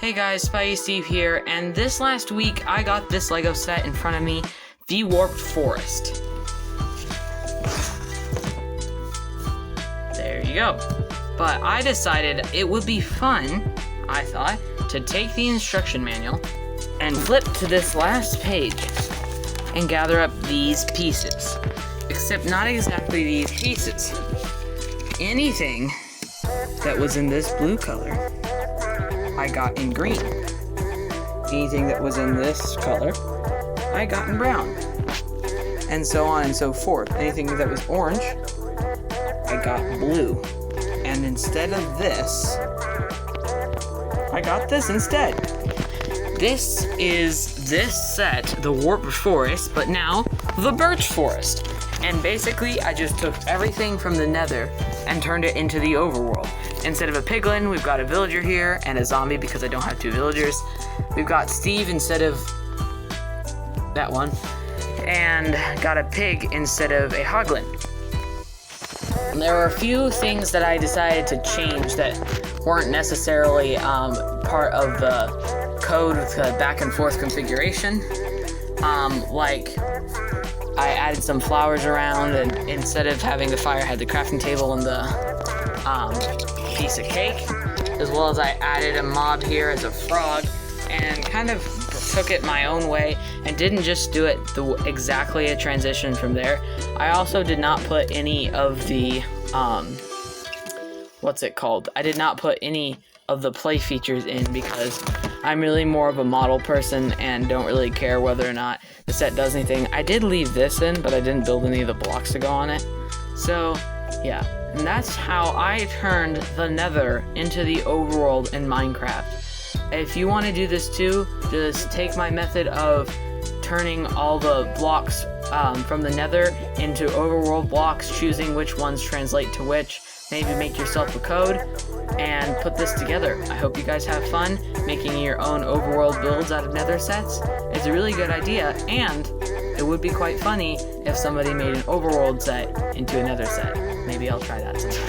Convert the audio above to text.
Hey guys, Spidey Steve here, and this last week I got this Lego set in front of me, the Warped Forest. There you go. But I decided it would be fun, I thought, to take the instruction manual and flip to this last page and gather up these pieces. Except not exactly these pieces. Anything that was in this blue color, I got in green. Anything that was in this color, I got in brown. And so on and so forth. Anything that was orange, I got blue. And instead of this, I got this instead. This is this set, the Warped Forest, but now the Birch Forest. And basically, I just took everything from the Nether and turned it into the Overworld. Instead of a piglin, we've got a villager here, and a zombie because I don't have two villagers. We've got Steve instead of that one, and got a pig instead of a hoglin. And there were a few things that I decided to change that weren't necessarily part of the code with the back and forth configuration. Like, I added some flowers around, and instead of having the fire, I had the crafting table and the piece of cake, as well as I added a mob here as a frog, and kind of took it my own way and didn't just do it exactly a transition from there. I also did not put any of the I did not put any of the play features in because I'm really more of a model person and don't really care whether or not the set does anything. I did leave this in, but I didn't build any of the blocks to go on it. So yeah, and that's how I turned the Nether into the Overworld in Minecraft. If you want to do this too, just take my method of turning all the blocks from the Nether into Overworld blocks, choosing which ones translate to which. Maybe make yourself a code and put this together. I hope you guys have fun making your own Overworld builds out of Nether sets. It's a really good idea, and it would be quite funny if somebody made an Overworld set into a Nether set. Maybe I'll try that sometime.